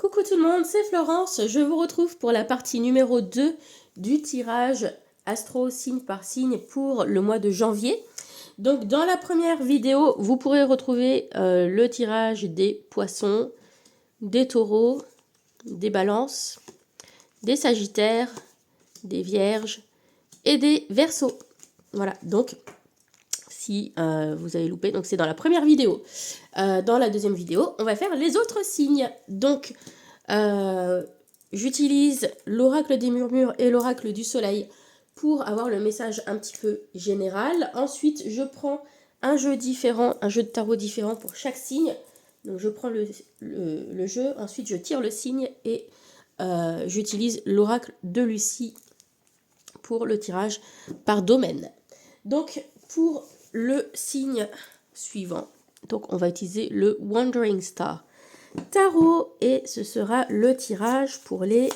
Coucou tout le monde, c'est Florence. Je vous retrouve pour la partie numéro 2 du tirage astro signe par signe pour le mois de janvier. Donc dans la première vidéo, vous pourrez retrouver le tirage des poissons, des taureaux, des balances, des sagittaires, des vierges et des verseaux. Voilà, donc si vous avez loupé, donc c'est dans la première vidéo. Dans la deuxième vidéo, on va faire les autres signes. Donc, j'utilise l'oracle des murmures et l'oracle du soleil pour avoir le message un petit peu général. Ensuite, je prends un jeu différent, un jeu de tarot différent pour chaque signe. Donc, je prends le jeu, ensuite je tire le signe et j'utilise l'oracle de Lucie pour le tirage par domaine. Donc, pour le signe suivant, donc on va utiliser le Wandering Star Tarot et ce sera le tirage pour les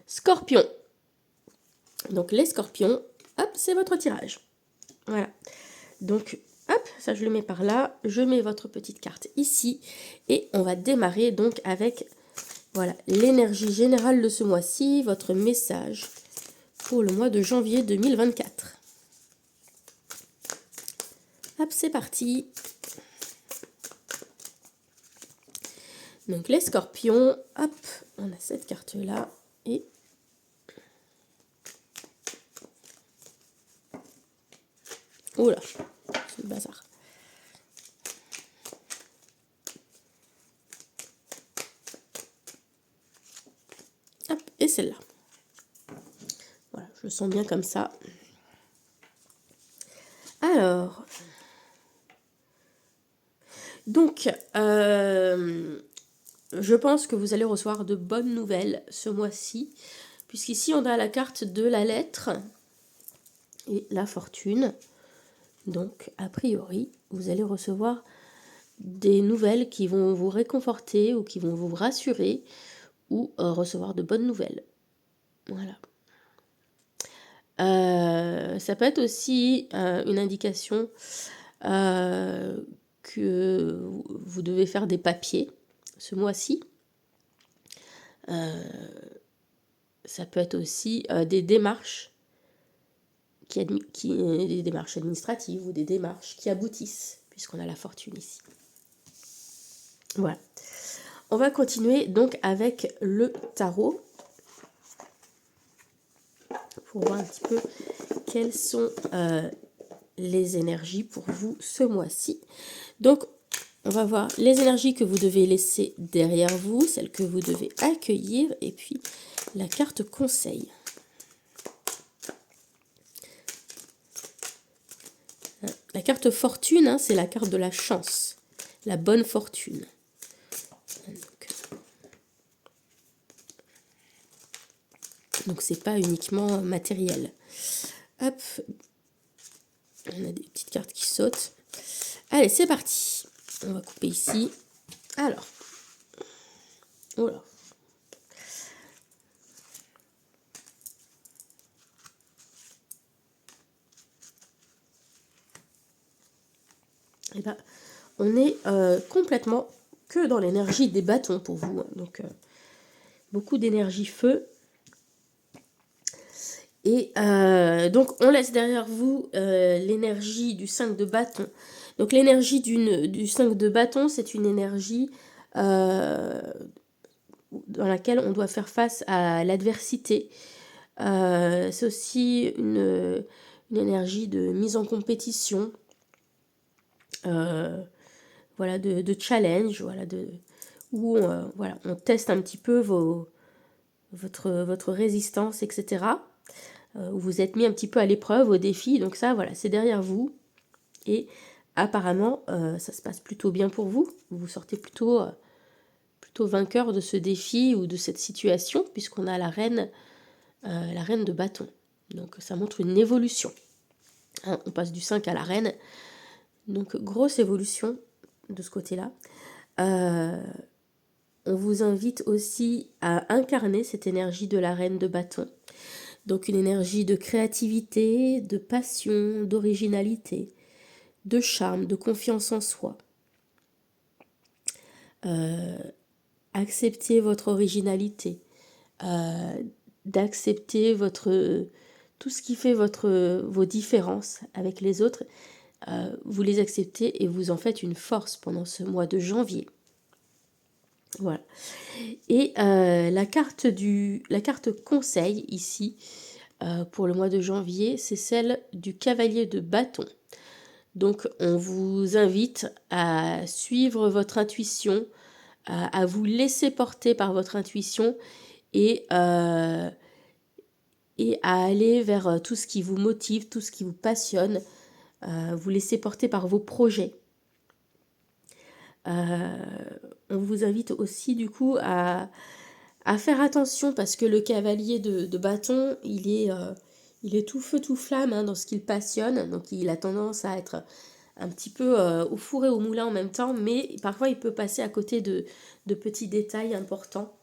scorpions. Donc les scorpions, hop, c'est votre tirage. Voilà. Donc, hop, ça je le mets par là. Je mets votre petite carte ici et on va démarrer donc avec, voilà, l'énergie générale de ce mois-ci, votre message pour le mois de janvier 2024. Hop, c'est parti. Donc les scorpions, hop, on a cette carte-là et oula, c'est le bazar. Hop, et celle-là. Voilà, je le sens bien comme ça. Alors, donc, je pense que vous allez recevoir de bonnes nouvelles ce mois-ci, puisqu'ici on a la carte de la lettre et la fortune. Donc, a priori, vous allez recevoir des nouvelles qui vont vous réconforter ou qui vont vous rassurer ou recevoir de bonnes nouvelles. Voilà. Ça peut être aussi une indication que vous devez faire des papiers ce mois-ci. Ça peut être aussi des démarches des démarches administratives ou des démarches qui aboutissent, puisqu'on a la fortune ici. Voilà. On va continuer donc avec le tarot pour voir un petit peu quelles sont les énergies pour vous ce mois-ci. Donc, on va voir les énergies que vous devez laisser derrière vous, celles que vous devez accueillir, et puis la carte conseil. La carte fortune, hein, c'est la carte de la chance, la bonne fortune. Donc c'est pas uniquement matériel. Hop, on a des petites cartes qui sautent. Allez, c'est parti. On va couper ici. Alors, voilà. Et ben, on est complètement que dans l'énergie des bâtons pour vous. Hein. Donc, beaucoup d'énergie feu. Et donc, on laisse derrière vous l'énergie du 5 de bâton. Donc, l'énergie du 5 de bâton, c'est une énergie dans laquelle on doit faire face à l'adversité. C'est aussi une énergie de mise en compétition. Voilà, de challenge, voilà, où voilà, on teste un petit peu votre résistance, etc. Où vous êtes mis un petit peu à l'épreuve, au défi. Donc ça, voilà, c'est derrière vous. Et apparemment, ça se passe plutôt bien pour vous. Vous sortez plutôt vainqueur de ce défi ou de cette situation, puisqu'on a la reine de bâton. Donc ça montre une évolution. Hein, on passe du 5 à la reine. Donc grosse évolution de ce côté-là. On vous invite aussi à incarner cette énergie de la reine de bâton. Donc une énergie de créativité, de passion, d'originalité, de charme, de confiance en soi. accepter votre originalité, d'accepter tout ce qui fait vos différences avec les autres, vous les acceptez et vous en faites une force pendant ce mois de janvier. Voilà. Et la carte conseil ici, pour le mois de janvier, c'est celle du cavalier de bâton. Donc on vous invite à suivre votre intuition, à vous laisser porter par votre intuition et à aller vers tout ce qui vous motive, tout ce qui vous passionne, vous laisser porter par vos projets. On vous invite aussi du coup à faire attention parce que le cavalier de bâton, il est tout feu tout flamme dans ce qu'il passionne, donc il a tendance à être un petit peu au four et au moulin en même temps, mais parfois il peut passer à côté de petits détails importants.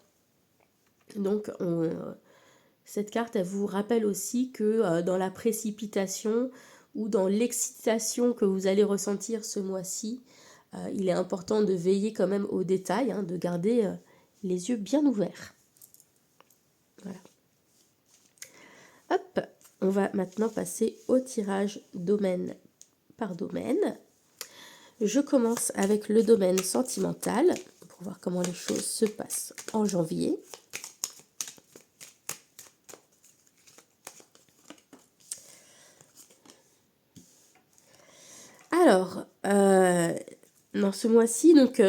Donc cette carte, elle vous rappelle aussi que dans la précipitation ou dans l'excitation que vous allez ressentir ce mois-ci, il est important de veiller quand même aux détails, de garder les yeux bien ouverts. Voilà. Hop, on va maintenant passer au tirage domaine par domaine. Je commence avec le domaine sentimental pour voir comment les choses se passent en janvier. Alors, dans ce mois-ci, donc,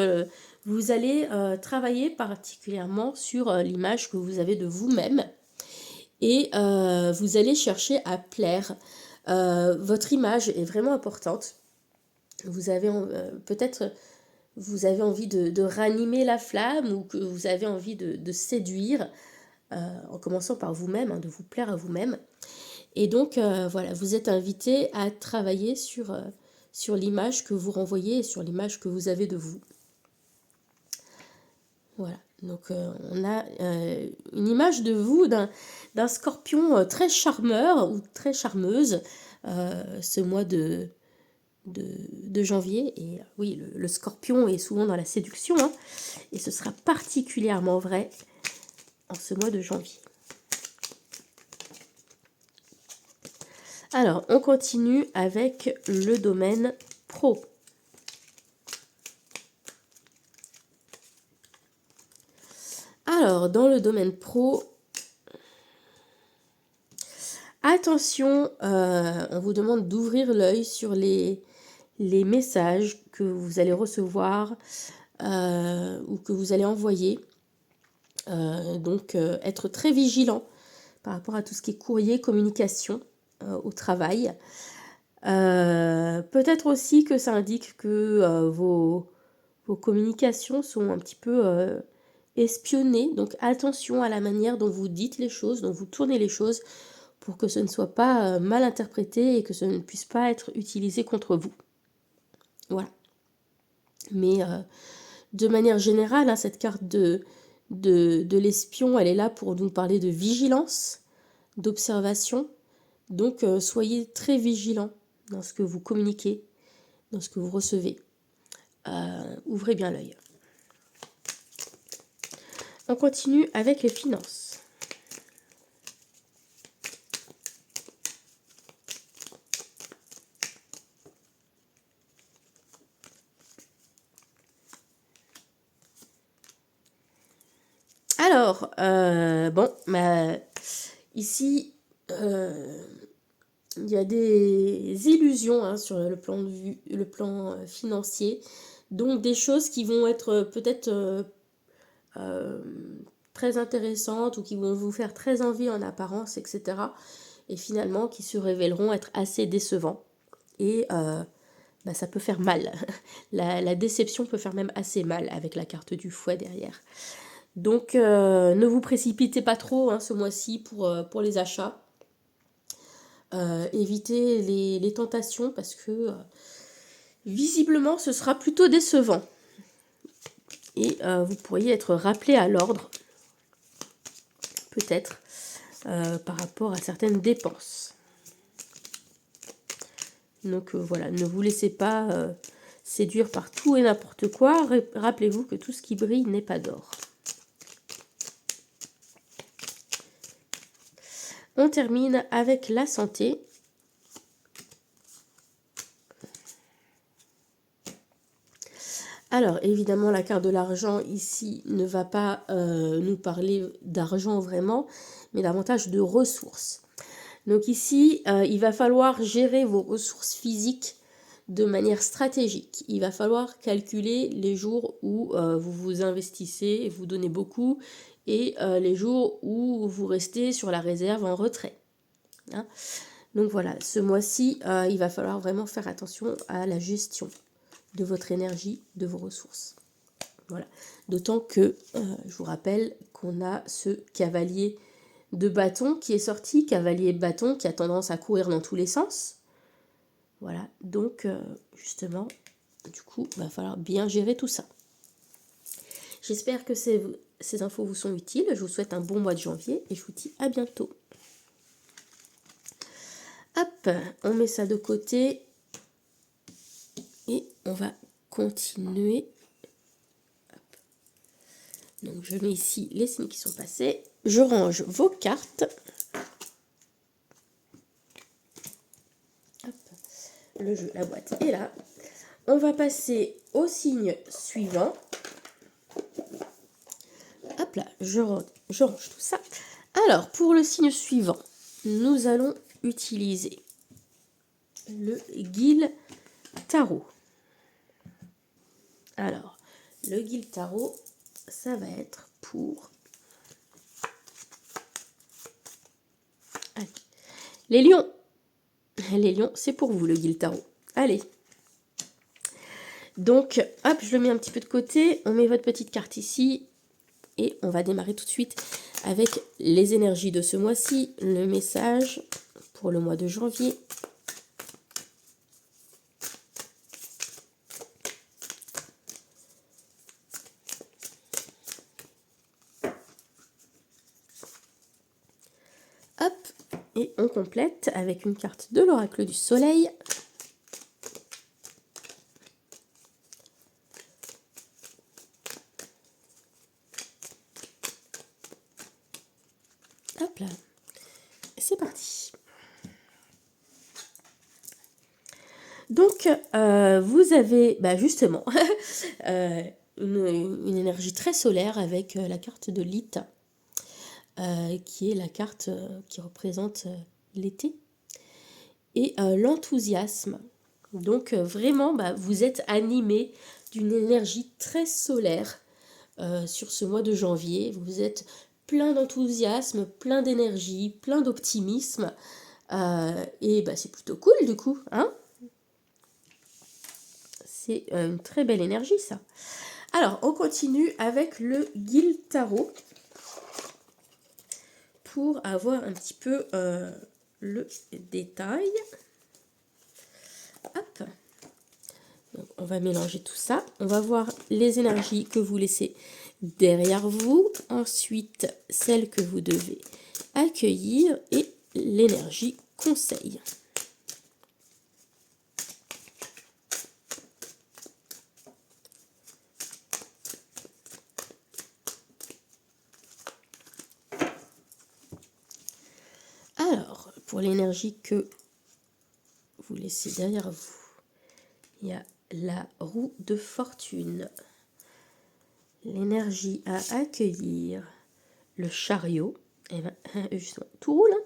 vous allez travailler particulièrement sur l'image que vous avez de vous-même et vous allez chercher à plaire. Votre image est vraiment importante. Vous avez peut-être vous avez envie de ranimer la flamme ou que vous avez envie de séduire en commençant par vous-même, de vous plaire à vous-même. Et donc, voilà, vous êtes invité à travailler sur l'image que vous renvoyez et sur l'image que vous avez de vous. Voilà, donc on a une image de vous d'un scorpion très charmeur ou très charmeuse ce mois de janvier. Et oui, le scorpion est souvent dans la séduction, et ce sera particulièrement vrai en ce mois de janvier. Alors, on continue avec le domaine pro. Alors, dans le domaine pro, attention, on vous demande d'ouvrir l'œil sur les messages que vous allez recevoir ou que vous allez envoyer. Donc, être très vigilant par rapport à tout ce qui est courrier, communication au travail. Peut-être aussi que ça indique que vos communications sont un petit peu espionnées. Donc attention à la manière dont vous dites les choses, dont vous tournez les choses, pour que ce ne soit pas mal interprété et que ce ne puisse pas être utilisé contre vous. Voilà. Mais de manière générale, cette carte de l'espion, elle est là pour nous parler de vigilance, d'observation. Donc soyez très vigilants dans ce que vous communiquez, dans ce que vous recevez. Ouvrez bien l'œil. On continue avec les finances. Alors, ici, il y a des illusions sur le plan financier, donc des choses qui vont être peut-être très intéressantes ou qui vont vous faire très envie en apparence, etc. Et finalement qui se révéleront être assez décevants. Et ça peut faire mal. La déception peut faire même assez mal avec la carte du fouet derrière. Donc ne vous précipitez pas trop ce mois-ci pour les achats. Évitez les tentations parce que visiblement ce sera plutôt décevant. Et vous pourriez être rappelé à l'ordre, peut-être, par rapport à certaines dépenses. Donc voilà, ne vous laissez pas séduire par tout et n'importe quoi. Rappelez-vous que tout ce qui brille n'est pas d'or. On termine avec la santé. Alors, évidemment, la carte de l'argent ici ne va pas nous parler d'argent vraiment, mais davantage de ressources. Donc ici, il va falloir gérer vos ressources physiques de manière stratégique. Il va falloir calculer les jours où vous vous investissez et vous donnez beaucoup, et les jours où vous restez sur la réserve en retrait. Hein. Donc voilà, ce mois-ci, il va falloir vraiment faire attention à la gestion de votre énergie, de vos ressources. Voilà. D'autant que, je vous rappelle qu'on a ce cavalier de bâton qui est sorti, cavalier bâton qui a tendance à courir dans tous les sens. Voilà, donc justement, du coup, il va falloir bien gérer tout ça. J'espère que ces infos vous sont utiles. Je vous souhaite un bon mois de janvier et je vous dis à bientôt. Hop, on met ça de côté et on va continuer. Hop. Donc je mets ici les signes qui sont passés. Je range vos cartes. Hop. Le jeu, la boîte est là. On va passer au signe suivant. Hop là, je range tout ça. Alors, pour le signe suivant, nous allons utiliser le Guil Tarot. Alors, le Guil Tarot, ça va être pour les lions. Les lions, c'est pour vous le Guil Tarot. Allez. Donc, hop, je le mets un petit peu de côté. On met votre petite carte ici. Et on va démarrer tout de suite avec les énergies de ce mois-ci. Le message pour le mois de janvier. Hop, et on complète avec une carte de l'oracle du soleil. Hop là, c'est parti. Donc, vous avez justement une énergie très solaire avec la carte de Lita, qui est la carte qui représente l'été, et l'enthousiasme. Donc, vraiment, vous êtes animé d'une énergie très solaire sur ce mois de janvier. Vous êtes plein d'enthousiasme, plein d'énergie, plein d'optimisme. Et c'est plutôt cool du coup, hein? C'est une très belle énergie ça. Alors, on continue avec le Guil Tarot pour avoir un petit peu le détail. Hop. Donc, on va mélanger tout ça. On va voir les énergies que vous laissez derrière vous. Ensuite, celles que vous devez accueillir et l'énergie conseil. Alors, pour l'énergie que vous laissez derrière vous, il y a la roue de fortune, l'énergie à accueillir, le chariot, et justement, tout roule, hein,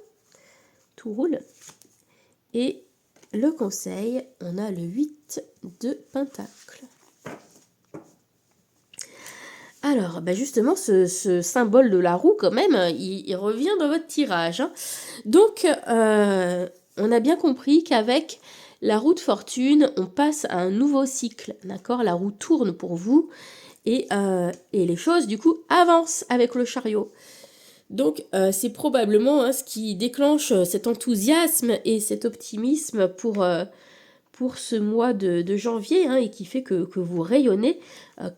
tout roule. Et le conseil, on a le 8 de pentacles. Alors, justement, ce symbole de la roue, quand même, il revient dans votre tirage. Hein. Donc, on a bien compris qu'avec la roue de fortune, on passe à un nouveau cycle, d'accord? La roue tourne pour vous et les choses, du coup, avancent avec le chariot. Donc, c'est probablement ce qui déclenche cet enthousiasme et cet optimisme pour ce mois de janvier et qui fait que vous rayonnez.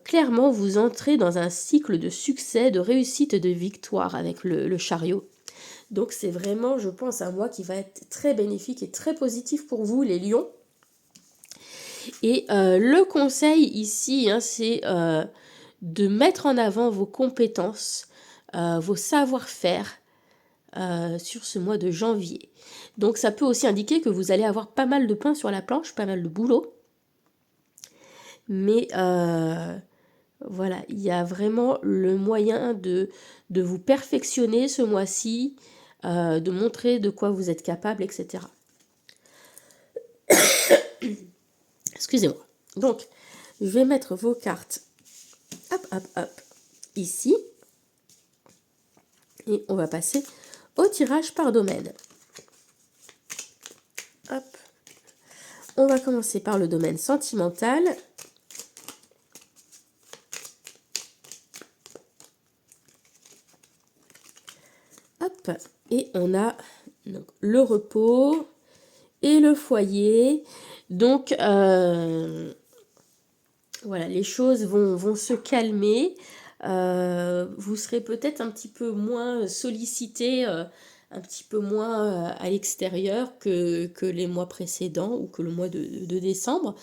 Clairement, vous entrez dans un cycle de succès, de réussite et de victoire avec le chariot. Donc, c'est vraiment, je pense, un mois qui va être très bénéfique et très positif pour vous, les lions. Et le conseil ici, hein, c'est de mettre en avant vos compétences, vos savoir-faire sur ce mois de janvier. Donc ça peut aussi indiquer que vous allez avoir pas mal de pain sur la planche, pas mal de boulot. Mais voilà, il y a vraiment le moyen de vous perfectionner ce mois-ci, de montrer de quoi vous êtes capable, etc. Excusez-moi. Donc, je vais mettre vos cartes, hop, hop, hop, ici. Et on va passer au tirage par domaine. Hop. On va commencer par le domaine sentimental. Hop. Et on a donc, le repos et le foyer. Donc, voilà, les choses vont se calmer. Vous serez peut-être un petit peu moins sollicité, un petit peu moins à l'extérieur que les mois précédents ou que le mois de décembre.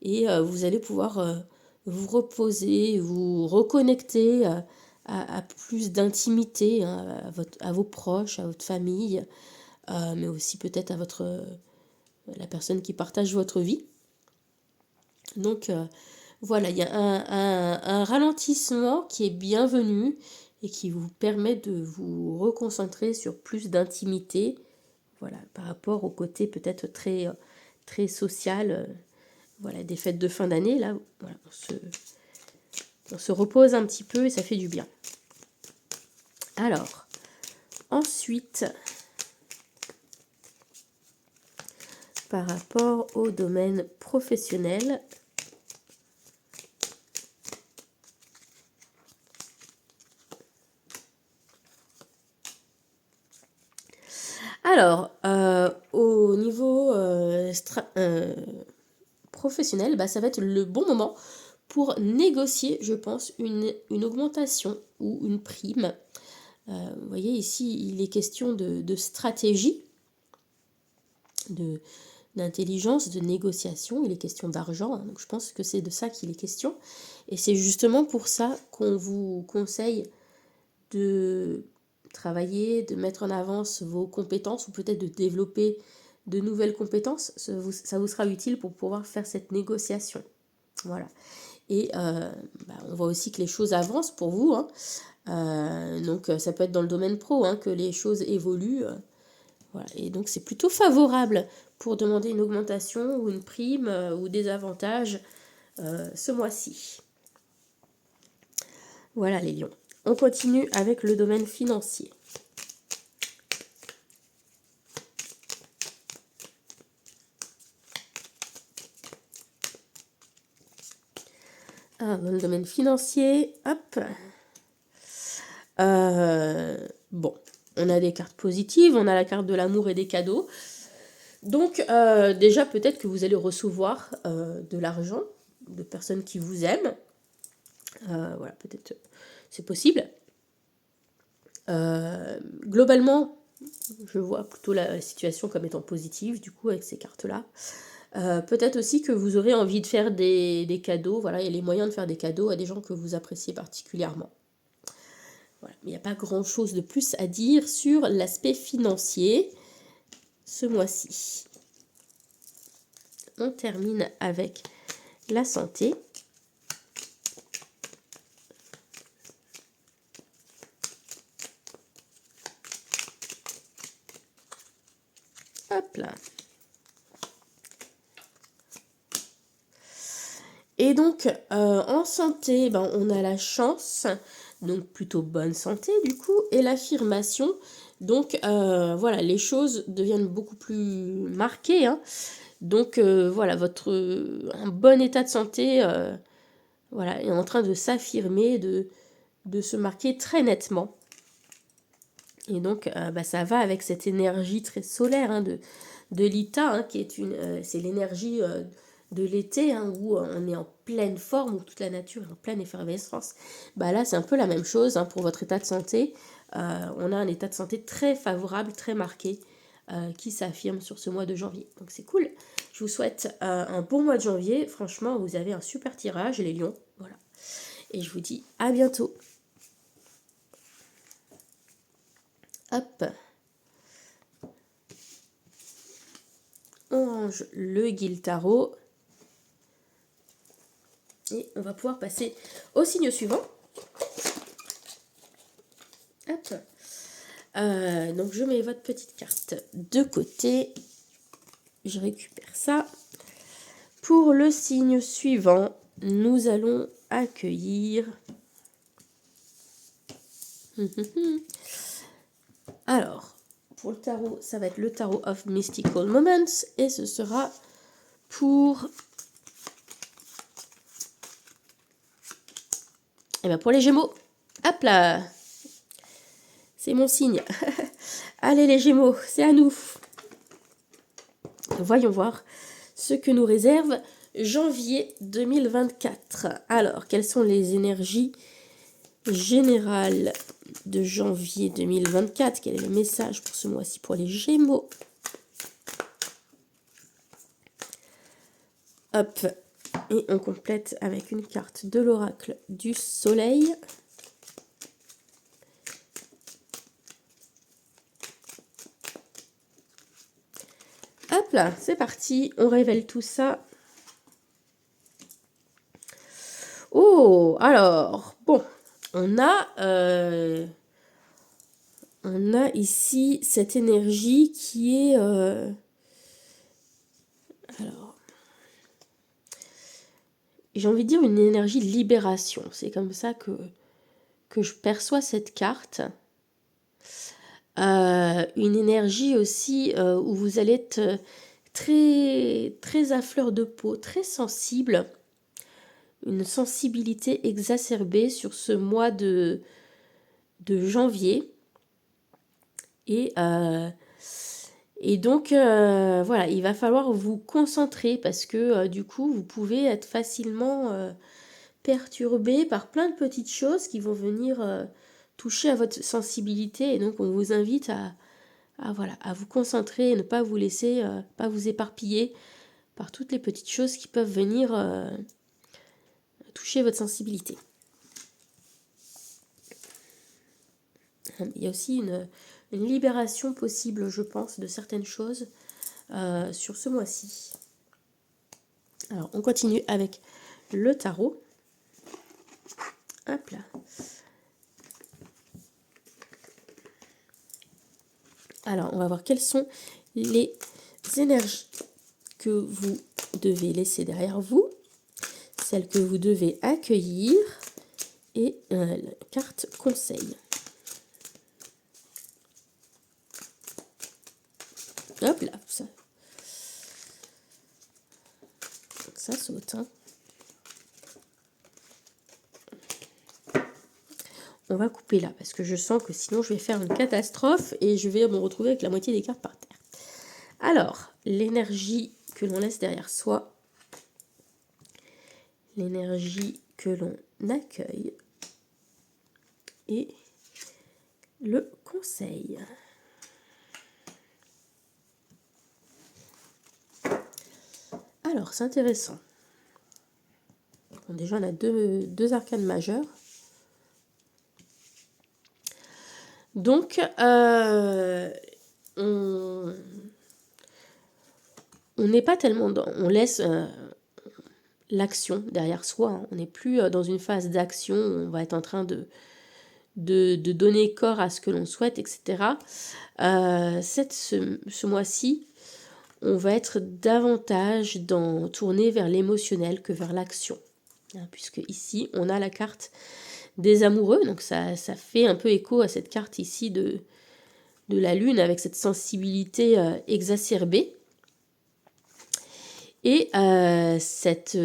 Et vous allez pouvoir vous reposer, vous reconnecter à plus d'intimité, hein, à vos proches, à votre famille, mais aussi peut-être à la personne qui partage votre vie. Donc voilà, il y a un ralentissement qui est bienvenu et qui vous permet de vous reconcentrer sur plus d'intimité, voilà, par rapport au côté peut-être très social, voilà, des fêtes de fin d'année, là, voilà, on se repose un petit peu et ça fait du bien. Alors, ensuite, par rapport au domaine professionnel, alors, au niveau professionnel, bah, ça va être le bon moment pour négocier, je pense, une augmentation ou une prime. Vous voyez, ici, il est question de stratégie, d'intelligence, de négociation, il est question d'argent, hein, donc je pense que c'est de ça qu'il est question. Et c'est justement pour ça qu'on vous conseille de travailler, de mettre en avance vos compétences ou peut-être de développer de nouvelles compétences. Ça vous sera utile pour pouvoir faire cette négociation. Voilà. Et on voit aussi que les choses avancent pour vous, hein. Donc ça peut être dans le domaine pro, hein, que les choses évoluent. Voilà. Et donc c'est plutôt favorable pour demander une augmentation ou une prime ou des avantages ce mois-ci. Voilà les lions. On continue avec le domaine financier. Dans le domaine financier, hop. Bon, on a des cartes positives, on a la carte de l'amour et des cadeaux. Donc déjà peut-être que vous allez recevoir de l'argent de personnes qui vous aiment. Voilà, peut-être c'est possible. Globalement, je vois plutôt la situation comme étant positive, du coup, avec ces cartes-là. Peut-être aussi que vous aurez envie de faire des cadeaux, voilà, il y a les moyens de faire des cadeaux à des gens que vous appréciez particulièrement. Voilà. Mais il n'y a pas grand-chose de plus à dire sur l'aspect financier ce mois-ci. On termine avec la santé. Hop là. Et donc, en santé, on a la chance, donc plutôt bonne santé du coup, et l'affirmation. Donc, voilà, les choses deviennent beaucoup plus marquées, hein. Donc, voilà, un bon état de santé voilà, est en train de s'affirmer, de se marquer très nettement. Et donc, ça va avec cette énergie très solaire, hein, de l'Ita, hein, qui est c'est l'énergie de l'été, hein, où on est en pleine forme, où toute la nature est en pleine effervescence. Là, c'est un peu la même chose, hein, pour votre état de santé. On a un état de santé très favorable, très marqué, qui s'affirme sur ce mois de janvier. Donc c'est cool. Je vous souhaite un bon mois de janvier. Franchement, vous avez un super tirage, les lions. Voilà. Et je vous dis à bientôt. Hop. On range le guil tarot. Et on va pouvoir passer au signe suivant. Hop. Donc je mets votre petite carte de côté. Je récupère ça. Pour le signe suivant, nous allons accueillir... Alors, pour le tarot, ça va être le tarot of Mystical Moments. Et ce sera pour... Et bien pour les Gémeaux. Hop là. C'est mon signe. Allez les Gémeaux, c'est à nous. Voyons voir ce que nous réserve janvier 2024. Alors, quelles sont les énergies générales de janvier 2024? Quel est le message pour ce mois-ci pour les Gémeaux? Hop, et on complète avec une carte de l'oracle du soleil. Hop là, c'est parti, on révèle tout ça. Oh, alors, bon, on a ici cette énergie qui est... alors, j'ai envie de dire une énergie de libération. C'est comme ça que je perçois cette carte. Une énergie aussi où vous allez être très, très à fleur de peau, très sensible. Une sensibilité exacerbée sur ce mois de janvier. Et donc, voilà, il va falloir vous concentrer parce que du coup, vous pouvez être facilement perturbé par plein de petites choses qui vont venir toucher à votre sensibilité. Et donc, on vous invite à vous concentrer et ne pas vous laisser, pas vous éparpiller par toutes les petites choses qui peuvent venir toucher votre sensibilité. Il y a aussi une libération possible, je pense, de certaines choses sur ce mois-ci. Alors, on continue avec le tarot. Hop là. Alors, on va voir quelles sont les énergies que vous devez laisser derrière vous, celles que vous devez accueillir et la carte conseil. Hop là, ça saute. Hein. On va couper là, parce que je sens que sinon je vais faire une catastrophe et je vais me retrouver avec la moitié des cartes par terre. Alors, l'énergie que l'on laisse derrière soi, l'énergie que l'on accueille et le conseil. Alors, c'est intéressant. Bon, déjà, on a deux arcanes majeures. Donc, on n'est pas tellement dans... On laisse l'action derrière soi. Hein. On n'est plus dans une phase d'action. On va être en train de donner corps à ce que l'on souhaite, etc. Ce mois-ci, on va être davantage tourné vers l'émotionnel que vers l'action. Hein, puisque ici, on a la carte des amoureux. Donc, ça fait un peu écho à cette carte ici de la lune avec cette sensibilité exacerbée. Et cette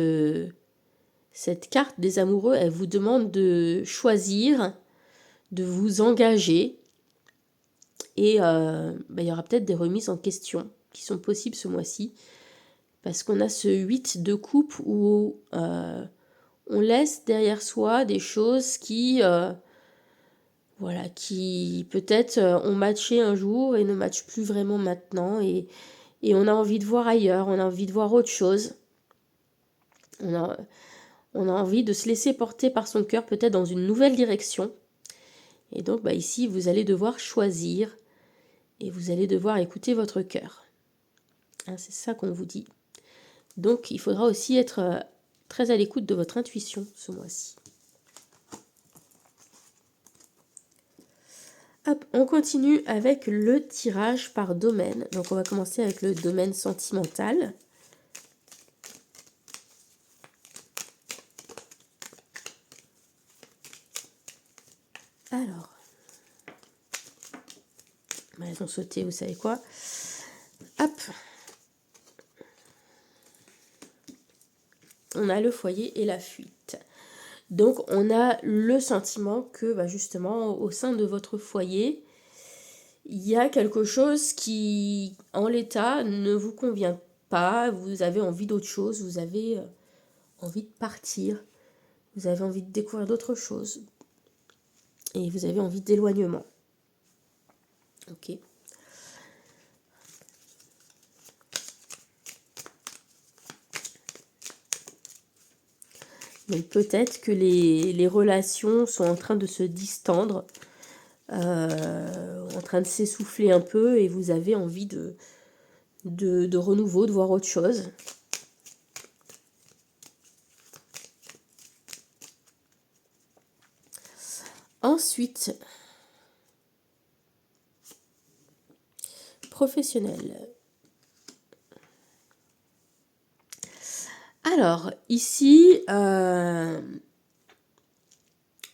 carte des amoureux, elle vous demande de choisir, de vous engager. Et il y aura peut-être des remises en question qui sont possibles ce mois-ci. Parce qu'on a ce 8 de coupe où on laisse derrière soi des choses qui peut-être ont matché un jour et ne matchent plus vraiment maintenant. Et et on a envie de voir ailleurs, on a envie de voir autre chose. On a envie de se laisser porter par son cœur, peut-être dans une nouvelle direction. Et donc ici, vous allez devoir choisir et vous allez devoir écouter votre cœur. Hein, c'est ça qu'on vous dit. Donc il faudra aussi être très à l'écoute de votre intuition ce mois-ci. Hop, on continue avec le tirage par domaine. Donc on va commencer avec le domaine sentimental. Alors, elles ont sauté, vous savez quoi? Hop. On a le foyer et la fuite. Donc on a le sentiment que justement au sein de votre foyer, il y a quelque chose qui en l'état ne vous convient pas, vous avez envie d'autre chose, vous avez envie de partir, vous avez envie de découvrir d'autres choses et vous avez envie d'éloignement. Ok. Donc peut-être que les relations sont en train de se distendre, en train de s'essouffler un peu et vous avez envie de renouveau, de voir autre chose. Ensuite, professionnel. Alors, ici, on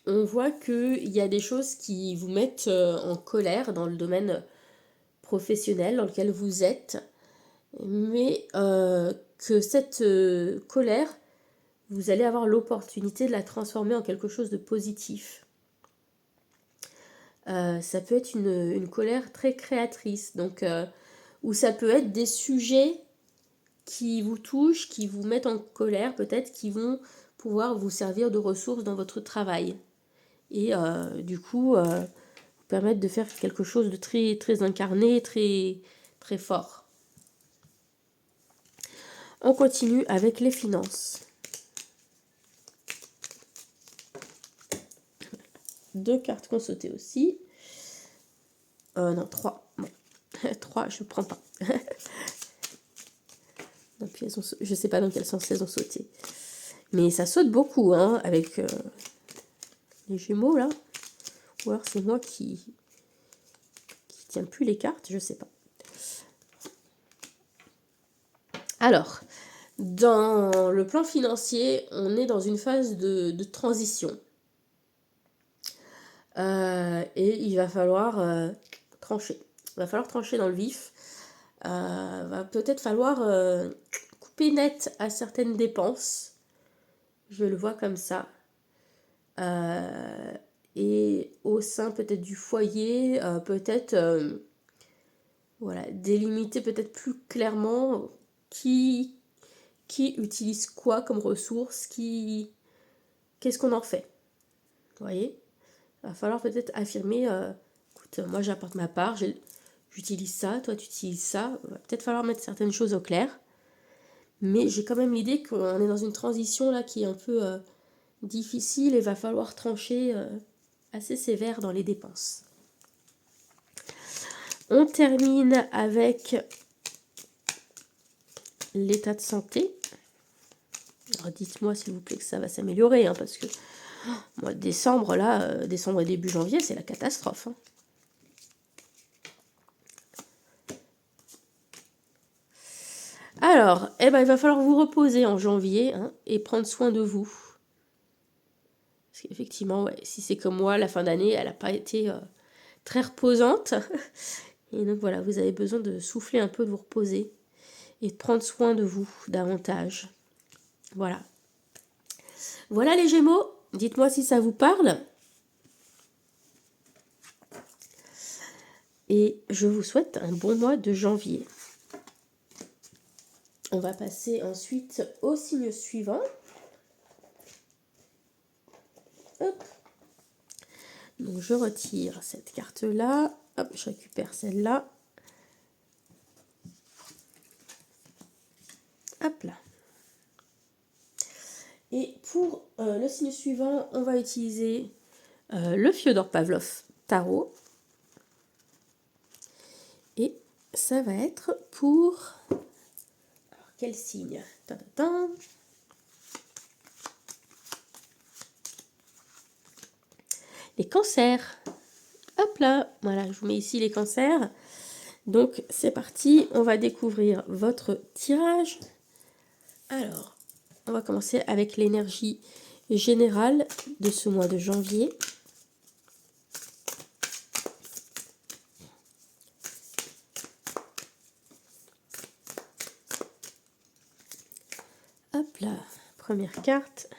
voit qu'il y a des choses qui vous mettent en colère dans le domaine professionnel dans lequel vous êtes, mais que cette colère, vous allez avoir l'opportunité de la transformer en quelque chose de positif. Ça peut être une colère très créatrice, donc ou ça peut être des sujets qui vous touchent, qui vous mettent en colère, peut-être qui vont pouvoir vous servir de ressources dans votre travail. Et du coup, vous permettre de faire quelque chose de très, très incarné, très, très fort. On continue avec les finances. 2 cartes qu'on sautait aussi. Non, 3. Bon. 3, je ne prends pas. Donc, je ne sais pas dans quel sens elles ont sauté. Mais ça saute beaucoup, hein, avec les Gémeaux, là. Ou alors c'est moi qui tiens plus les cartes, je ne sais pas. Alors, dans le plan financier, on est dans une phase de transition. Et il va falloir trancher. Il va falloir trancher dans le vif. Va peut-être falloir couper net à certaines dépenses. Je le vois comme ça. Et au sein peut-être du foyer, peut-être voilà, délimiter peut-être plus clairement qui utilise quoi comme ressource, qu'est-ce qu'on en fait. Vous voyez? Il va falloir peut-être affirmer, écoute, moi j'apporte ma part, j'utilise ça, toi tu utilises ça. Il va peut-être falloir mettre certaines choses au clair. Mais j'ai quand même l'idée qu'on est dans une transition là qui est un peu difficile et va falloir trancher assez sévère dans les dépenses. On termine avec l'état de santé. Alors dites-moi s'il vous plaît que ça va s'améliorer, hein, parce que moi, décembre, là, décembre et début janvier, c'est la catastrophe. Hein. Alors, il va falloir vous reposer en janvier et prendre soin de vous. Parce qu'effectivement, ouais, si c'est comme moi, la fin d'année, elle n'a pas été très reposante. Et donc voilà, vous avez besoin de souffler un peu, de vous reposer et de prendre soin de vous davantage. Voilà. Voilà les Gémeaux, dites-moi si ça vous parle. Et je vous souhaite un bon mois de janvier. On va passer ensuite au signe suivant. Hop. Donc je retire cette carte-là. Hop, je récupère celle-là. le signe suivant, on va utiliser le Fyodor Pavlov Tarot. Et ça va être pour... Alors, quel signe? Tadadam. Les cancers. Hop là, voilà, je vous mets ici les cancers. Donc, c'est parti, on va découvrir votre tirage. Alors, on va commencer avec l'énergie générale de ce mois de janvier. Hop là, première carte.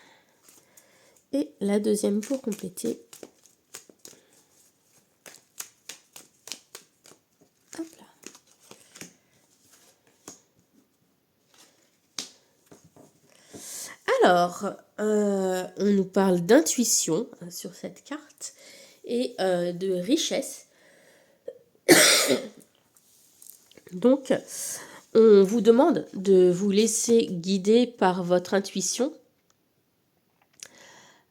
Et la deuxième pour compléter. Hop là. Alors, on nous parle d'intuition sur cette carte et de richesse. Donc, on vous demande de vous laisser guider par votre intuition,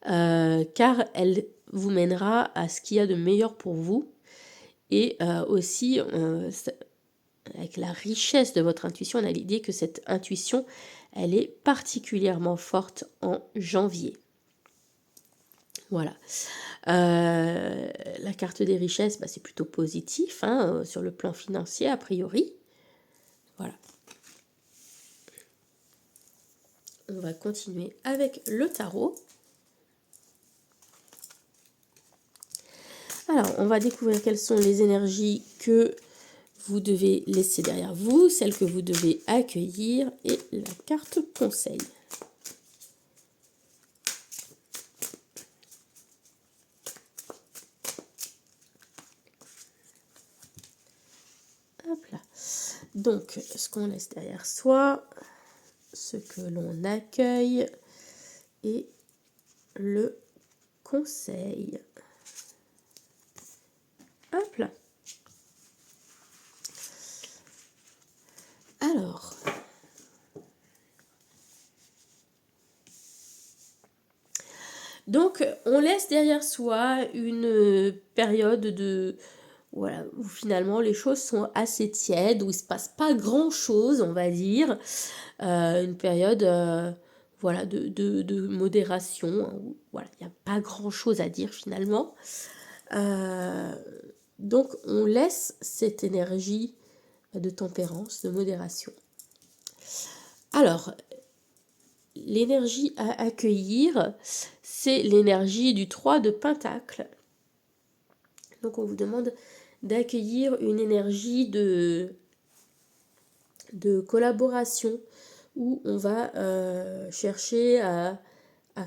car elle vous mènera à ce qu'il y a de meilleur pour vous. Et aussi, avec la richesse de votre intuition, on a l'idée que cette intuition, elle est particulièrement forte en janvier. Voilà. La carte des richesses, c'est plutôt positif sur le plan financier, a priori. Voilà. On va continuer avec le tarot. Alors, on va découvrir quelles sont les énergies que vous devez laisser derrière vous, celles que vous devez accueillir et la carte conseil. Hop là. Donc, ce qu'on laisse derrière soi, ce que l'on accueille et le conseil. Hop là. Alors, donc on laisse derrière soi une période de voilà, où finalement les choses sont assez tièdes, où il ne se passe pas grand-chose, on va dire. Une période voilà, de modération, où voilà, il n'y a pas grand-chose à dire finalement. Donc on laisse cette énergie de tempérance, de modération. Alors, l'énergie à accueillir, c'est l'énergie du 3 de Pentacle. Donc on vous demande d'accueillir une énergie de collaboration où on va chercher à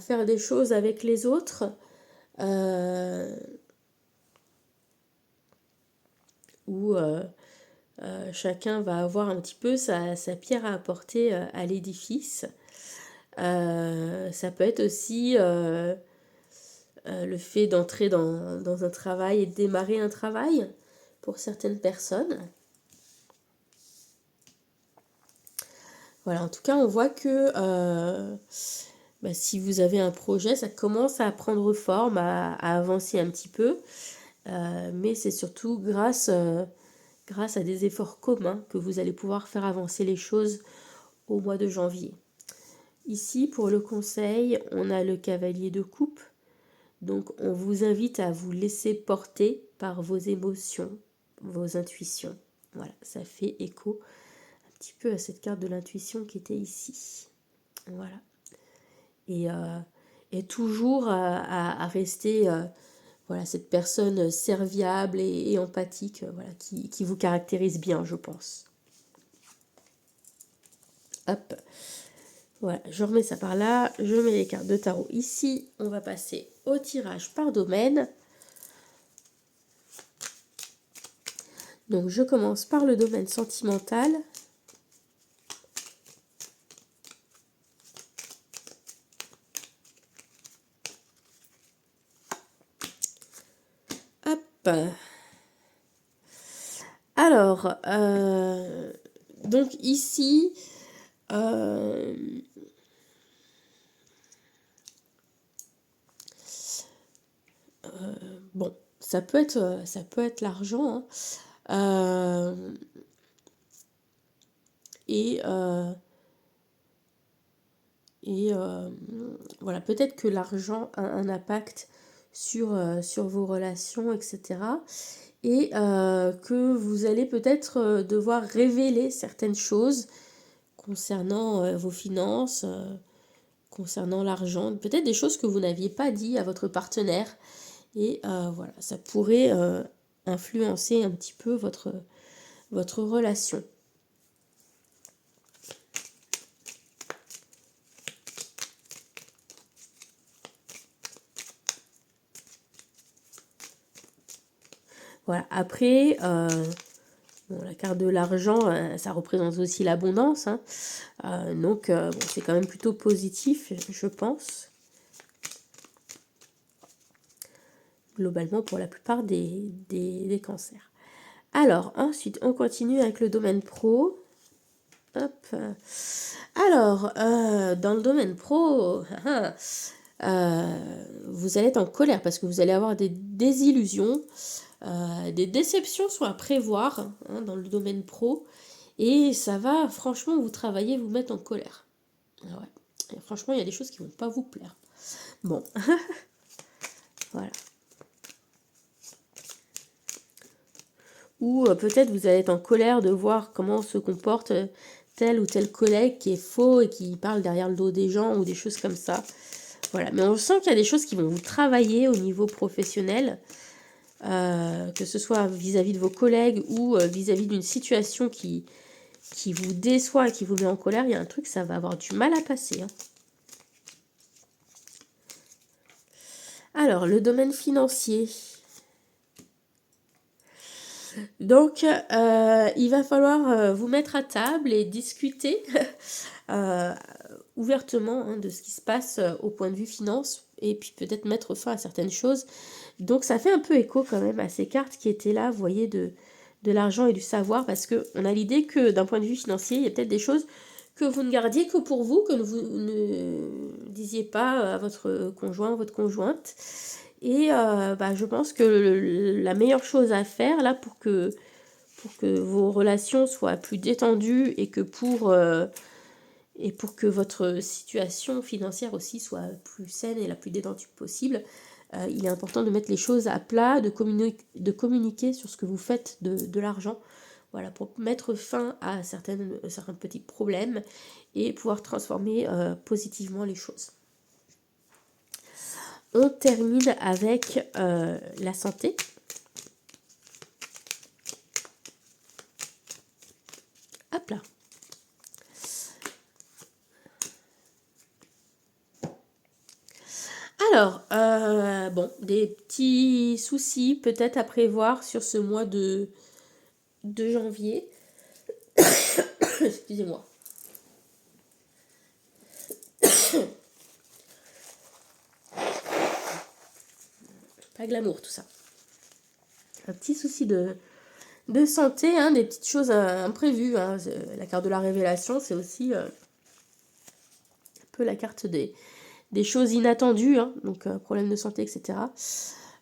faire des choses avec les autres, où chacun va avoir un petit peu sa pierre à apporter à l'édifice. Ça peut être aussi le fait d'entrer dans un travail et de démarrer un travail pour certaines personnes. Voilà, en tout cas, on voit que si vous avez un projet, ça commence à prendre forme, à avancer un petit peu. Mais c'est surtout grâce à des efforts communs que vous allez pouvoir faire avancer les choses au mois de janvier. Ici, pour le conseil, on a le cavalier de coupe. Donc, on vous invite à vous laisser porter par vos émotions, vos intuitions. Voilà, ça fait écho un petit peu à cette carte de l'intuition qui était ici. Voilà. Et toujours à rester voilà, cette personne serviable et empathique voilà, qui vous caractérise bien, je pense. Hop. Voilà, je remets ça par là, je mets les cartes de tarot ici. On va passer au tirage par domaine. Donc je commence par le domaine sentimental. Hop. Alors, donc ici, bon, ça peut être l'argent, hein. Et, euh, et voilà, peut-être que l'argent a un impact sur vos relations, etc. Et que vous allez peut-être devoir révéler certaines choses concernant vos finances, concernant l'argent, peut-être des choses que vous n'aviez pas dit à votre partenaire. Et voilà, ça pourrait influencer un petit peu votre relation. Voilà, après, bon, la carte de l'argent, ça représente aussi l'abondance, hein. Donc, bon, c'est quand même plutôt positif, je pense. Globalement, pour la plupart des cancers. Alors, ensuite, on continue avec le domaine pro. Hop. Alors, dans le domaine pro, vous allez être en colère parce que vous allez avoir des désillusions, des déceptions sont à prévoir, hein, dans le domaine pro. Et ça va, franchement, vous travailler, vous mettre en colère. Ah ouais. Et franchement, il y a des choses qui vont pas vous plaire. Bon, voilà. Ou peut-être vous allez être en colère de voir comment se comporte tel ou tel collègue qui est faux et qui parle derrière le dos des gens ou des choses comme ça. Voilà, mais on sent qu'il y a des choses qui vont vous travailler au niveau professionnel, que ce soit vis-à-vis de vos collègues ou vis-à-vis d'une situation qui vous déçoit et qui vous met en colère. Il y a un truc, ça va avoir du mal à passer, hein. Alors, le domaine financier. Donc, il va falloir vous mettre à table et discuter euh, ouvertement, hein, de ce qui se passe au point de vue finance et puis peut-être mettre fin à certaines choses. Donc, ça fait un peu écho quand même à ces cartes qui étaient là, vous voyez, de l'argent et du savoir, parce qu'on a l'idée que d'un point de vue financier, il y a peut-être des choses que vous ne gardiez que pour vous, que vous ne disiez pas à votre conjoint, votre conjointe. Et je pense que la meilleure chose à faire là pour que vos relations soient plus détendues et pour que votre situation financière aussi soit plus saine et la plus détendue possible, il est important de mettre les choses à plat, de communiquer sur ce que vous faites de l'argent, voilà, pour mettre fin à certains petits problèmes et pouvoir transformer positivement les choses. On termine avec la santé. Hop là. Alors, bon, des petits soucis peut-être à prévoir sur ce mois de janvier. Excusez-moi. Pas glamour tout ça. Un petit souci de santé, hein, des petites choses imprévues, hein. La carte de la révélation, c'est aussi un peu la carte des choses inattendues, hein, donc problème de santé, etc.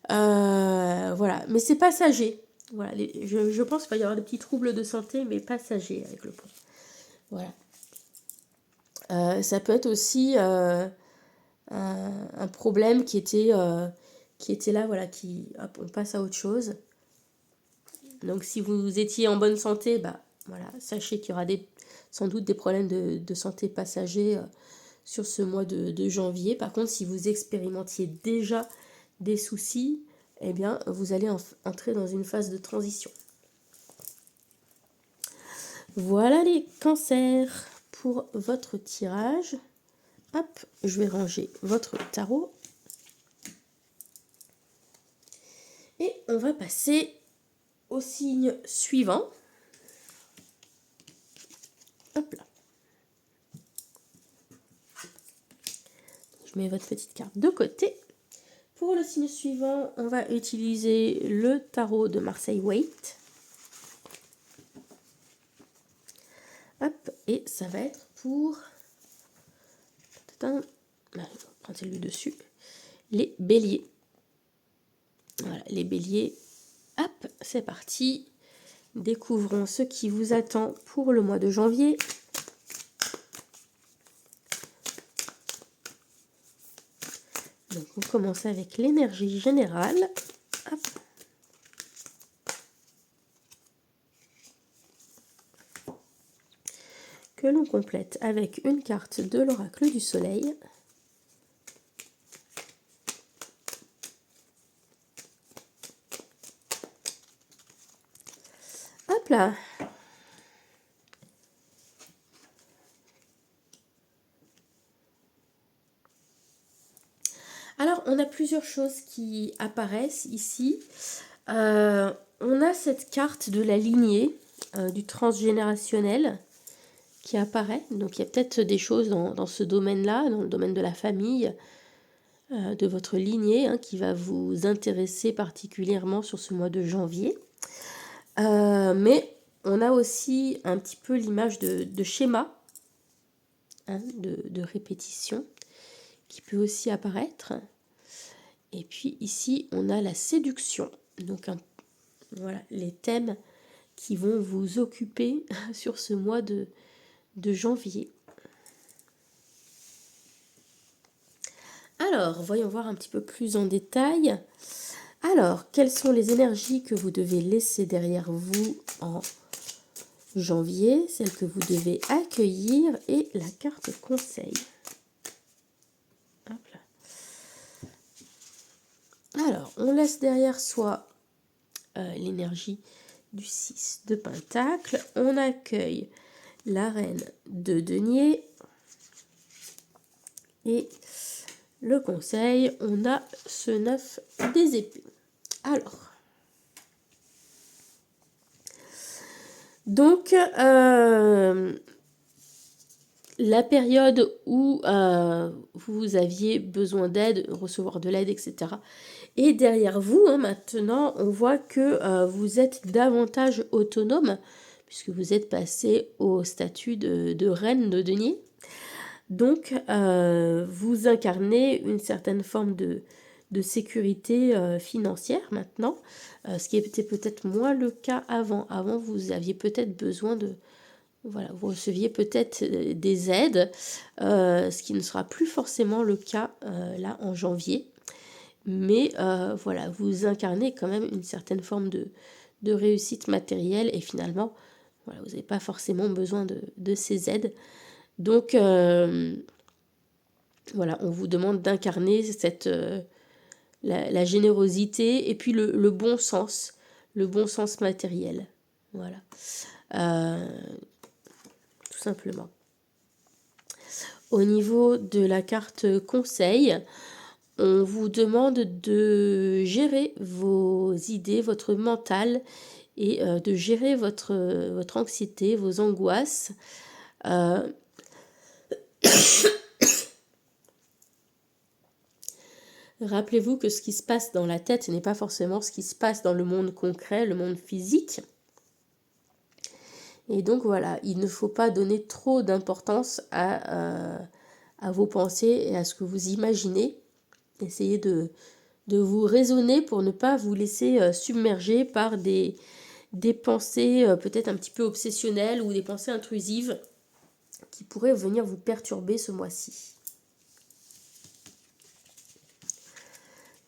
Voilà, mais c'est passager. Voilà, je pense qu'il va y avoir des petits troubles de santé, mais passagers avec le pont. Voilà. Ça peut être aussi un problème qui était là, voilà, hop, on passe à autre chose. Donc si vous étiez en bonne santé, voilà, sachez qu'il y aura sans doute des problèmes de santé passagers sur ce mois de janvier. Par contre, si vous expérimentiez déjà des soucis, eh bien, vous allez entrer dans une phase de transition. Voilà les cancers pour votre tirage. Hop, je vais ranger votre tarot. Et on va passer au signe suivant. Hop là. Je mets votre petite carte de côté. Pour le signe suivant, on va utiliser le tarot de Marseille Waite. Hop, et ça va être pour... Prends-le dessus. Les béliers. Voilà, les béliers, hop, c'est parti. Découvrons ce qui vous attend pour le mois de janvier. Donc on commence avec l'énergie générale. Hop. Que l'on complète avec une carte de l'oracle du soleil. Hop là. Alors, on a plusieurs choses qui apparaissent ici. On a cette carte de la lignée du transgénérationnel qui apparaît. Donc, il y a peut-être des choses dans ce domaine-là, dans le domaine de la famille, de votre lignée, hein, qui va vous intéresser particulièrement sur ce mois de janvier. Mais on a aussi un petit peu l'image de schéma, hein, de répétition, qui peut aussi apparaître. Et puis ici, on a la séduction. Donc voilà, les thèmes qui vont vous occuper sur ce mois de janvier. Alors, voyons voir un petit peu plus en détail. Alors, quelles sont les énergies que vous devez laisser derrière vous en janvier, celles que vous devez accueillir et la carte conseil. Hop là. Alors, on laisse derrière soi l'énergie du 6 de Pentacle. On accueille la reine de denier. Et le conseil, on a ce 9 des épées. Alors, donc, la période où vous aviez besoin d'aide, recevoir de l'aide, etc. Et derrière vous, hein, maintenant, on voit que vous êtes davantage autonome, puisque vous êtes passé au statut de reine de denier. Donc, vous incarnez une certaine forme de sécurité financière maintenant, ce qui était peut-être moins le cas avant. Avant, vous aviez peut-être besoin de... Voilà, vous receviez peut-être des aides, ce qui ne sera plus forcément le cas là en janvier. Mais voilà, vous incarnez quand même une certaine forme de réussite matérielle et finalement, voilà, vous n'avez pas forcément besoin de ces aides. Donc, voilà, on vous demande d'incarner la générosité et puis le bon sens matériel. Voilà. Tout simplement. Au niveau de la carte conseil, on vous demande de gérer vos idées, votre mental et de gérer votre anxiété, vos angoisses. Rappelez-vous que ce qui se passe dans la tête n'est pas forcément ce qui se passe dans le monde concret, le monde physique. Et donc voilà, il ne faut pas donner trop d'importance à vos pensées et à ce que vous imaginez. Essayez de vous raisonner pour ne pas vous laisser submerger par des pensées peut-être un petit peu obsessionnelles ou des pensées intrusives qui pourraient venir vous perturber ce mois-ci.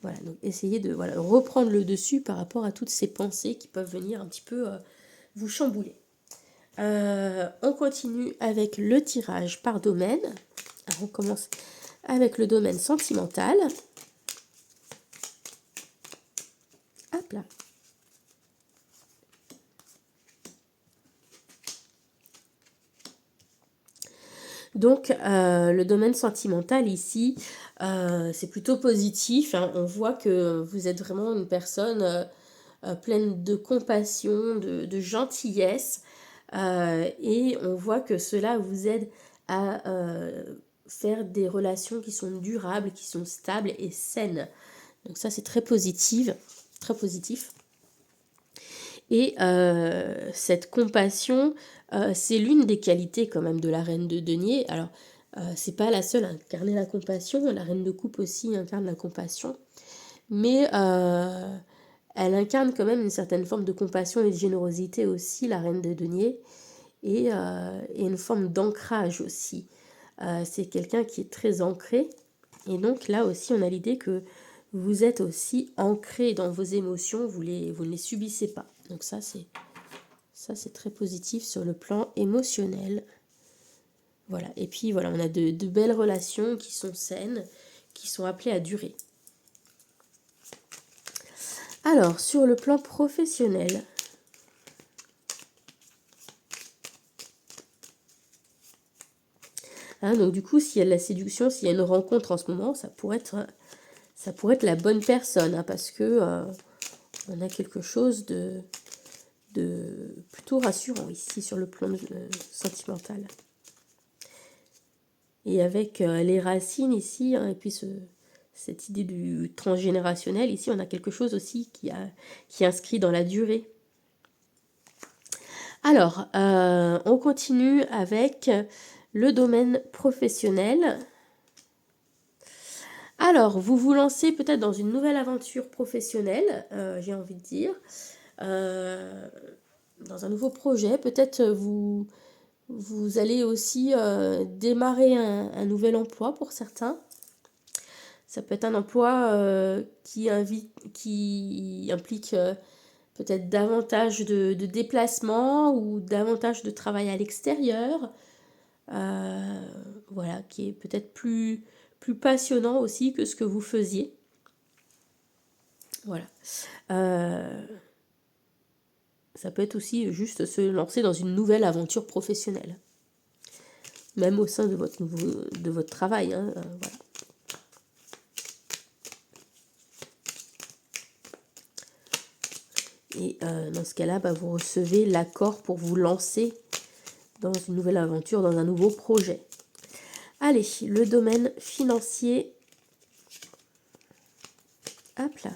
Voilà, donc essayez de reprendre le dessus par rapport à toutes ces pensées qui peuvent venir un petit peu vous chambouler. On continue avec le tirage par domaine. Alors on commence avec le domaine sentimental. Hop là. Donc, le domaine sentimental ici, c'est plutôt positif, hein. On voit que vous êtes vraiment une personne pleine de compassion, de gentillesse. Et on voit que cela vous aide à faire des relations qui sont durables, qui sont stables et saines. Donc ça, c'est très positif. Et cette compassion, c'est l'une des qualités quand même de la reine de denier. Alors, c'est pas la seule à incarner la compassion, la reine de coupe aussi incarne la compassion. mais elle incarne quand même une certaine forme de compassion et de générosité aussi, la reine de denier, et une forme d'ancrage aussi. C'est quelqu'un qui est très ancré, et donc là aussi on a l'idée que vous êtes aussi ancré dans vos émotions, vous ne les subissez pas. Donc ça c'est très positif sur le plan émotionnel. Voilà, et puis voilà, on a de belles relations qui sont saines, qui sont appelées à durer. Alors, sur le plan professionnel, hein, donc du coup, s'il y a de la séduction, s'il y a une rencontre en ce moment, ça pourrait être la bonne personne, hein, parce que on a quelque chose de plutôt rassurant ici sur le plan sentimental. Et avec les racines ici, hein, et puis cette idée du transgénérationnel, ici on a quelque chose aussi qui est inscrit dans la durée. Alors, on continue avec le domaine professionnel. Alors, vous vous lancez peut-être dans une nouvelle aventure professionnelle, j'ai envie de dire, dans un nouveau projet. Peut-être vous allez aussi démarrer un nouvel emploi pour certains. Ça peut être un emploi qui implique peut-être davantage de déplacements ou davantage de travail à l'extérieur. Voilà, qui est peut-être plus passionnant aussi que ce que vous faisiez. Voilà. Ça peut être aussi juste se lancer dans une nouvelle aventure professionnelle. Même au sein de votre travail. Hein, voilà. Et dans ce cas-là, vous recevez l'accord pour vous lancer dans une nouvelle aventure, dans un nouveau projet. Allez, le domaine financier. Hop là.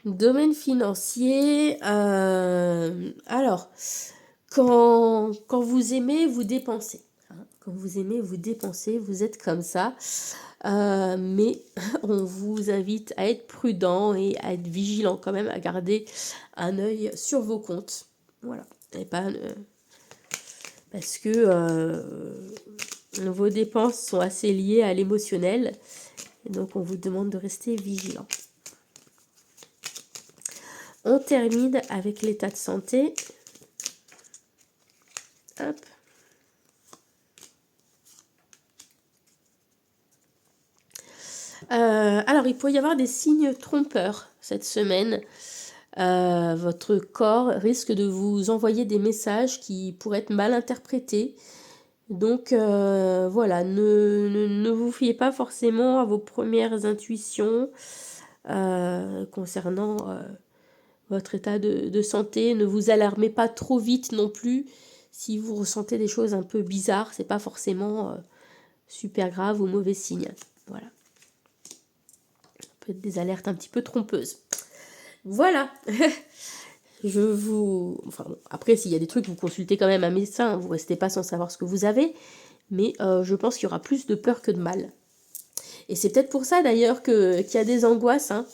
Domaine financier. Alors, quand vous aimez, vous dépensez. Hein. Quand vous aimez, vous dépensez. Vous êtes comme ça. Mais on vous invite à être prudent et à être vigilant quand même, à garder un œil sur vos comptes. Voilà. Et pas, parce que vos dépenses sont assez liées à l'émotionnel. Et donc, on vous demande de rester vigilant. On termine avec l'état de santé. Hop. Alors, il peut y avoir des signes trompeurs cette semaine. Votre corps risque de vous envoyer des messages qui pourraient être mal interprétés. Donc voilà, ne vous fiez pas forcément à vos premières intuitions concernant votre état de santé. Ne vous alarmez pas trop vite non plus. Si vous ressentez des choses un peu bizarres, c'est pas forcément super grave ou mauvais signe. Voilà. Peut-être des alertes un petit peu trompeuses. Voilà. Enfin, bon, après, s'il y a des trucs, vous consultez quand même un médecin. Vous restez pas sans savoir ce que vous avez. Mais je pense qu'il y aura plus de peur que de mal. Et c'est peut-être pour ça d'ailleurs qu'il y a des angoisses. Hein.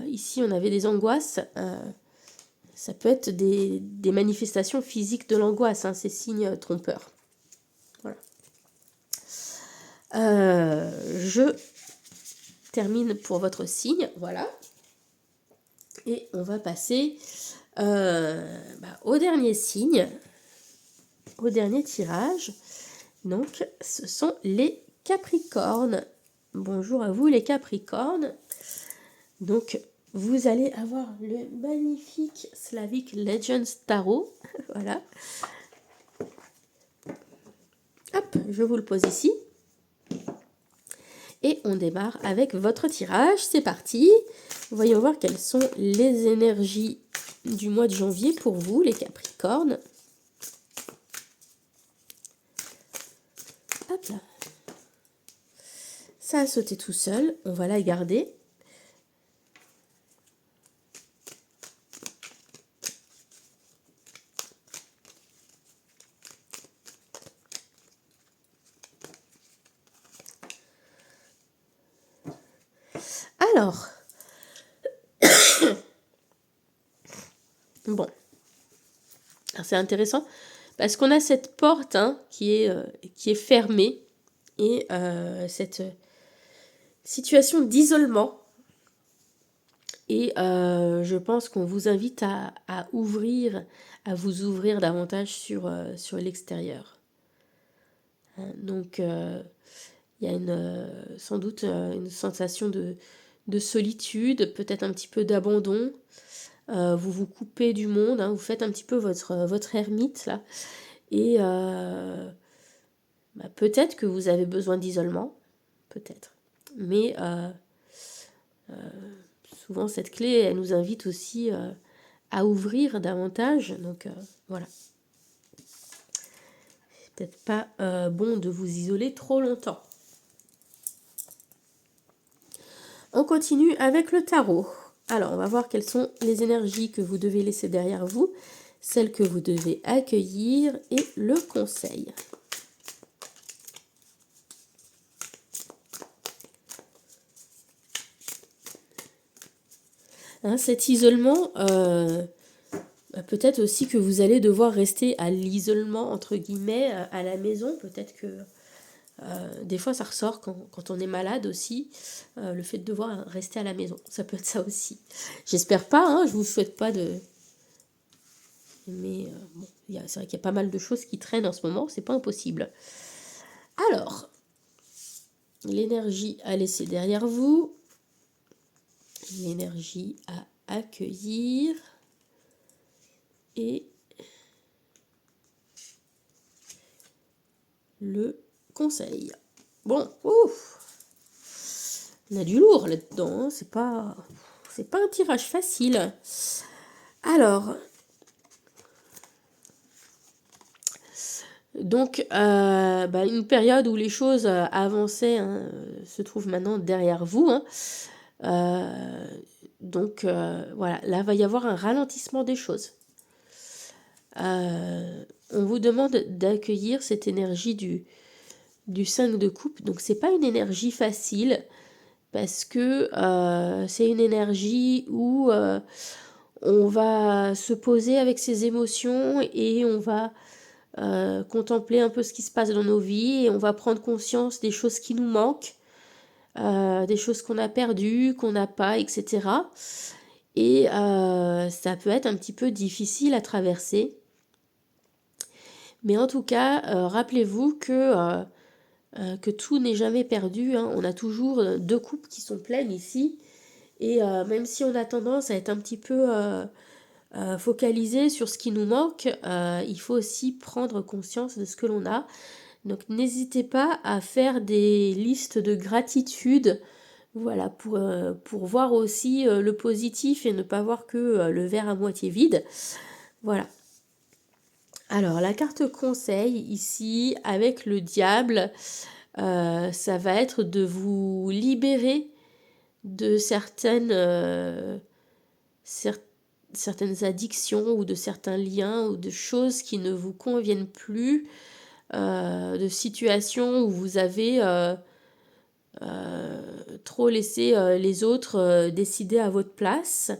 Ici, on avait des angoisses. Ça peut être des manifestations physiques de l'angoisse, hein, ces signes trompeurs. Voilà. Je termine pour votre signe. Voilà. Et on va passer au dernier signe, au dernier tirage. Donc, ce sont les Capricornes. Bonjour à vous les Capricornes. Donc, vous allez avoir le magnifique Slavic Legends Tarot. Voilà. Hop, je vous le pose ici. Et on démarre avec votre tirage. C'est parti. Voyons voir quelles sont les énergies du mois de janvier pour vous, les Capricornes. Hop là. Ça a sauté tout seul. On va la garder. Alors, bon, c'est intéressant parce qu'on a cette porte hein, qui est fermée et cette situation d'isolement. Et je pense qu'on vous invite à vous ouvrir davantage sur l'extérieur. Donc, il y a sans doute une sensation de solitude, peut-être un petit peu d'abandon. Vous vous coupez du monde, hein, vous faites un petit peu votre ermite, là. Et peut-être que vous avez besoin d'isolement, peut-être. Mais souvent, cette clé, elle nous invite aussi à ouvrir davantage. Donc, voilà. C'est peut-être pas bon de vous isoler trop longtemps. On continue avec le tarot. Alors, on va voir quelles sont les énergies que vous devez laisser derrière vous, celles que vous devez accueillir et le conseil. Hein, cet isolement, peut-être aussi que vous allez devoir rester à l'isolement, entre guillemets, à la maison. Peut-être que des fois, ça ressort quand on est malade aussi, le fait de devoir rester à la maison. Ça peut être ça aussi. J'espère pas, hein, je vous souhaite pas de... Mais bon, c'est vrai qu'il y a pas mal de choses qui traînent en ce moment, c'est pas impossible. Alors, l'énergie à laisser derrière vous, l'énergie à accueillir et le conseil. Bon, ouf, on a du lourd là-dedans, hein, c'est pas un tirage facile. Alors, donc, une période où les choses avançaient hein, se trouve maintenant derrière vous. Hein. Donc, voilà, là, va y avoir un ralentissement des choses. On vous demande d'accueillir cette énergie du 5 de coupe. Donc, c'est pas une énergie facile parce que c'est une énergie où on va se poser avec ses émotions et on va contempler un peu ce qui se passe dans nos vies et on va prendre conscience des choses qui nous manquent, des choses qu'on a perdues, qu'on n'a pas, etc. Et ça peut être un petit peu difficile à traverser. Mais en tout cas, rappelez-vous que tout n'est jamais perdu. Hein. On a toujours 2 coupes qui sont pleines ici. Et même si on a tendance à être un petit peu focalisé sur ce qui nous manque, il faut aussi prendre conscience de ce que l'on a. Donc n'hésitez pas à faire des listes de gratitude, voilà, pour voir aussi le positif et ne pas voir que le verre à moitié vide. Voilà. Alors la carte conseil ici avec le diable, ça va être de vous libérer de certaines addictions ou de certains liens ou de choses qui ne vous conviennent plus, de situations où vous avez trop laissé les autres décider à votre place.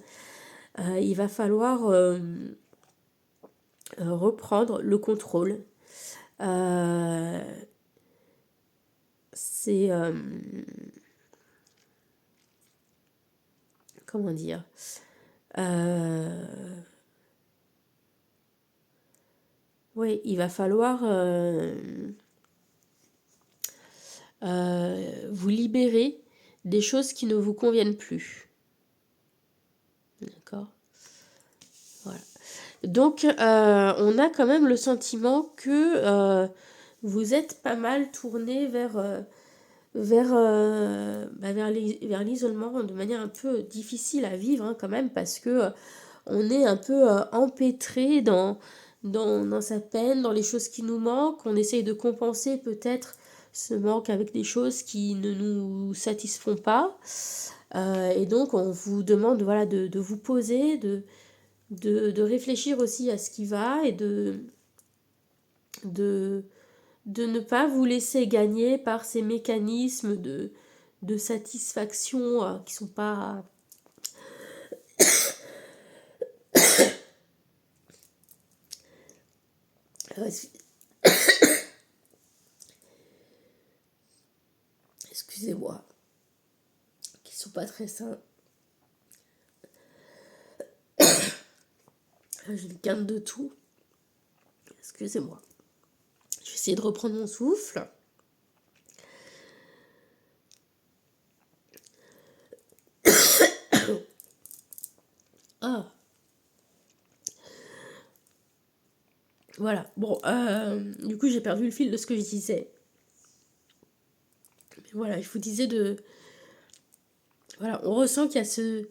Il va falloir reprendre le contrôle. C'est... comment dire oui, il va falloir vous libérer des choses qui ne vous conviennent plus. D'accord ? Voilà. Donc, on a quand même le sentiment que vous êtes pas mal tourné vers l'isolement de manière un peu difficile à vivre hein, quand même parce que on est un peu empêtré dans sa peine, dans les choses qui nous manquent. On essaye de compenser peut-être ce manque avec des choses qui ne nous satisfont pas. Et donc, on vous demande voilà, de vous poser, de réfléchir aussi à ce qui va et de ne pas vous laisser gagner par ces mécanismes de de satisfaction qui sont pas... excusez-moi, qui sont pas très sains. J'ai une quinte de tout. Excusez-moi. Je vais essayer de reprendre mon souffle. Ah. Voilà. Bon, du coup, j'ai perdu le fil de ce que je disais. Mais voilà, je vous disais de... Voilà, on ressent qu'il y a ce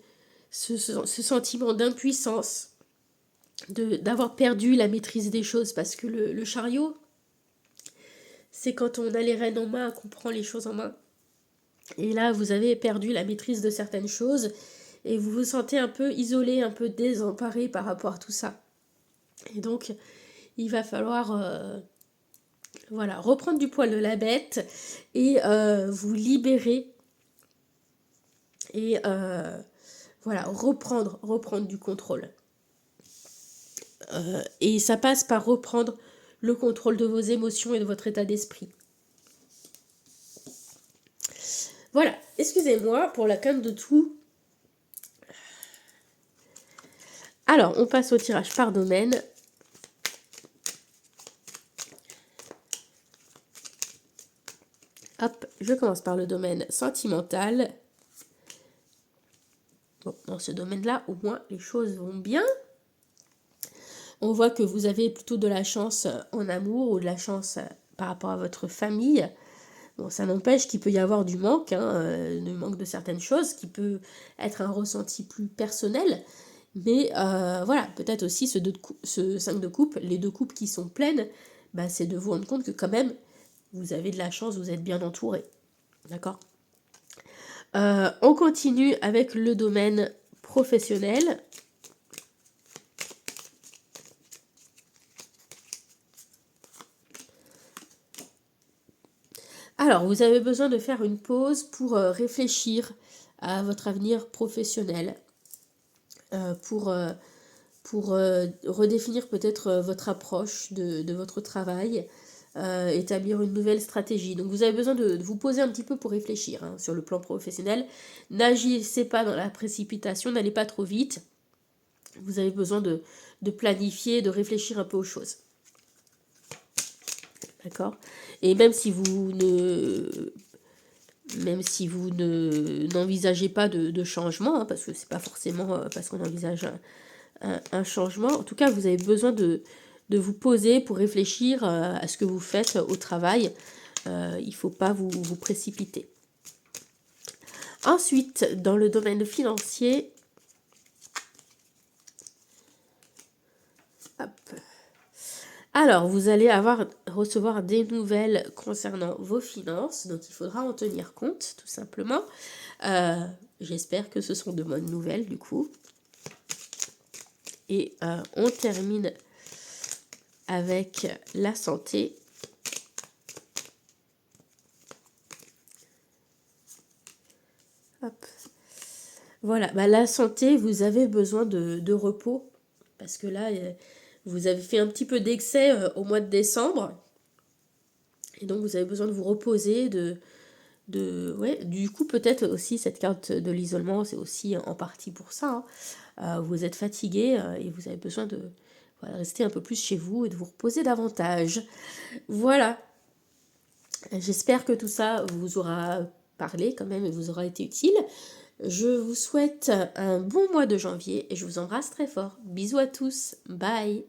sentiment d'impuissance, d'avoir perdu la maîtrise des choses, parce que le chariot, c'est quand on a les rênes en main, qu'on prend les choses en main. Et là, vous avez perdu la maîtrise de certaines choses, et vous vous sentez un peu isolé, un peu désemparé par rapport à tout ça. Et donc, il va falloir voilà, reprendre du poil de la bête, et vous libérer, et voilà, reprendre du contrôle. Et ça passe par reprendre le contrôle de vos émotions et de votre état d'esprit. Voilà, excusez-moi pour la quinte de tout. Alors, on passe au tirage par domaine. Hop, je commence par le domaine sentimental. Bon, dans ce domaine-là, au moins, les choses vont bien. On voit que vous avez plutôt de la chance en amour ou de la chance par rapport à votre famille. Bon, ça n'empêche qu'il peut y avoir du manque, le manque de certaines choses, qui peut être un ressenti plus personnel. Mais voilà, peut-être aussi ce 5 de coupe, les deux coupes qui sont pleines, bah, c'est de vous rendre compte que quand même, vous avez de la chance, vous êtes bien entouré. D'accord ? On continue avec le domaine professionnel. Alors, vous avez besoin de faire une pause pour réfléchir à votre avenir professionnel, pour redéfinir peut-être votre approche de votre travail, établir une nouvelle stratégie. Donc vous avez besoin de vous poser un petit peu pour réfléchir sur le plan professionnel. N'agissez pas dans la précipitation, n'allez pas trop vite. Vous avez besoin de planifier, de réfléchir un peu aux choses. D'accord ? Et même si vous n'envisagez pas de changement, parce que c'est pas forcément parce qu'on envisage un changement, en tout cas vous avez besoin de vous poser pour réfléchir à ce que vous faites au travail. Il ne faut pas vous précipiter. Ensuite, dans le domaine financier, hop. Alors, vous allez recevoir des nouvelles concernant vos finances, donc il faudra en tenir compte, tout simplement. J'espère que ce sont de bonnes nouvelles, du coup. Et on termine avec la santé. Hop. Voilà, bah, la santé, vous avez besoin de repos, parce que là, vous avez fait un petit peu d'excès au mois de décembre, et donc vous avez besoin de vous reposer, ouais, du coup peut-être aussi cette carte de l'isolement, c'est aussi en partie pour ça. Vous êtes fatigué et vous avez besoin de rester un peu plus chez vous et de vous reposer davantage. Voilà, j'espère que tout ça vous aura parlé quand même et vous aura été utile. Je vous souhaite un bon mois de janvier et je vous embrasse très fort. Bisous à tous, bye.